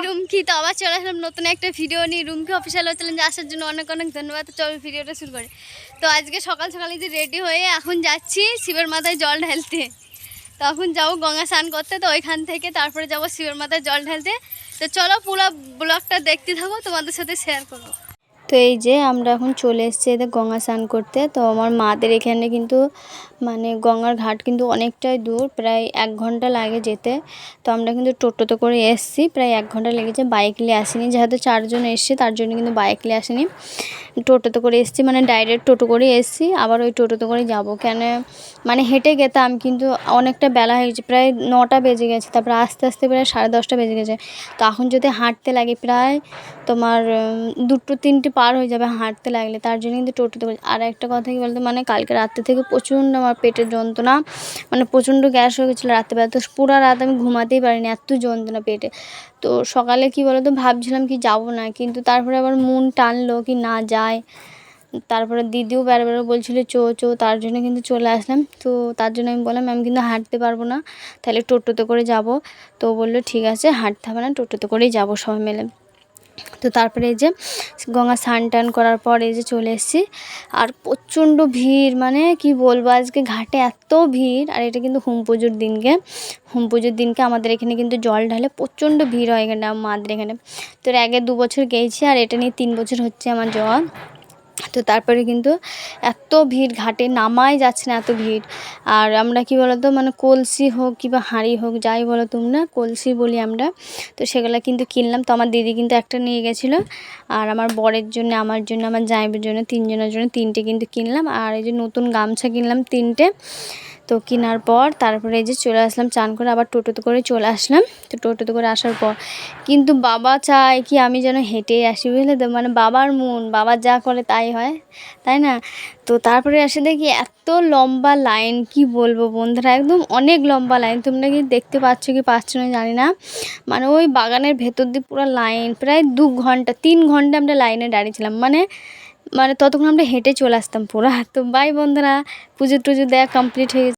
রুমকি, তো আবার চলে আসলাম নতুন একটা ভিডিও নিয়ে। রুমকি অফিসিয়াল চ্যালেঞ্জে আসার জন্য অনেক অনেক ধন্যবাদ। তো চলো ভিডিওটা শুরু করি। তো আজকে সকাল সকালে যে রেডি হয়ে এখন যাচ্ছি শিবের মাথায় জল ঢালতে। তো এখন যাবো গঙ্গা স্নান করতে, তো ওইখান থেকে তারপরে যাবো শিবের মাথায় জল ঢালতে। তো চলো পুরো ব্লগটা দেখতে থাকো, তোমাদের সাথে শেয়ার করবো। তো এই যে আমরা এখন চলে এসেছি এদের গঙ্গা স্নান করতে। তো আমার মাদের এখানে কিন্তু মানে গঙ্গার ঘাট কিন্তু অনেকটাই দূর, প্রায় 1 ঘন্টা লাগে যেতে। তো আমরা কিন্তু টোটোতে করে এসেছি, প্রায় 1 ঘন্টা লেগেছে। বাইক নিয়ে আসিনি, যেহেতু 4 জন এসেছি তার জন্য কিন্তু বাইক নিয়ে আসিনি, টোটোতে করে এসেছি। মানে ডাইরেক্ট টোটো করে এসেছি, আবার ওই টোটোতে করে যাব। কেন মানে হেঁটে গেতাম, কিন্তু অনেকটা বেলা হয়ে গেছে, প্রায় 9টা বেজে গেছে। তারপরে আস্তে আস্তে প্রায় 10:30 বেজে গেছে। তো এখন যদি হাঁটতে লাগে প্রায় তোমার 2-3টি পার হয়ে যাবে হাঁটতে লাগলে, তার জন্য কিন্তু টোটোতে। আর একটা কথা কি বলতো, মানে কালকে রাত্রে থেকে প্রচণ্ড আমার পেটের যন্ত্রণা, মানে প্রচণ্ড গ্যাস হয়ে গেছিলো রাত্রেবেলা। তো পুরো রাত আমি ঘুমাতেই পারিনি, এত যন্ত্রণা পেটে। তো সকালে কি বলতো ভাবছিলাম কি যাব না, কিন্তু তারপরে আবার মন টানলো কি না যায়। তারপরে দিদিও বারবার বলছিল চো, তার জন্য কিন্তু চলে আসলাম। তো তার জন্য আমি বললাম আমি কিন্তু হাঁটতে পারবো না, তাহলে টোটোতে করে যাব। তো বললো ঠিক আছে হাঁটতে হবে না, টোটোতে করেই যাবো সবাই মিলে। তো তারপরে এই যে গঙ্গা স্নান টান করার পর এই যে চলে এসেছি। আর প্রচণ্ড ভিড়, মানে কি বলবো, আজকে ঘাটে এত ভিড়। আর এটা কিন্তু হোম পুজোর দিনকে আমাদের এখানে কিন্তু জল ঢালে প্রচণ্ড ভিড় হয় এখানে আমাদের এখানে। তো এর আগে 2 বছর গেছি, আর এটা নিয়ে 3 বছর হচ্ছে আমার যাওয়া। তো তারপরে কিন্তু এত ভিড়, ঘাটে নামাই যাচ্ছে না, এত ভিড়। আর আমরা কি বলতো, মানে কলসি হোক কিংবা হাঁড়ি হোক, যাই বলো তোমরা, কলসি বলি আমরা। তো সেগুলো কিন্তু কিনলাম। তো আমার দিদি কিন্তু একটা নিয়ে গেছিলো, আর আমার বরের জন্য, আমার জন্য, আমার জামাইয়ের জন্য, 3 জনের জন্য 3টে কিন্তু কিনলাম। আর এই যে নতুন গামছা কিনলাম 3টে। তো কেনার পর তারপরে এই যে চলে আসলাম চান করে, আবার টোটোতে করে চলে আসলাম। তো টোটোতে করে আসার পর কিন্তু বাবা চায় কি আমি যেন হেঁটেই আসি, বুঝলে তো, মানে বাবার মন, বাবা যা করে তাই হয়, তাই না? তো তারপরে এসে দেখি এত লম্বা লাইন, কি বলবো বন্ধুরা, একদম অনেক লম্বা লাইন। তোমরা কি দেখতে পাচ্ছ কি পাচ্ছ না জানি না, মানে ওই বাগানের ভেতর দিয়ে পুরো লাইন, প্রায় 2 ঘন্টা 3 ঘন্টা আমরা লাইনে দাঁড়িয়েছিলাম। মানে ততক্ষণ আমরা হেঁটে চলে আসতাম পুরো। তো বাই বন্ধুরা, পুজো টুজো দেওয়া কমপ্লিট হয়ে গেছে।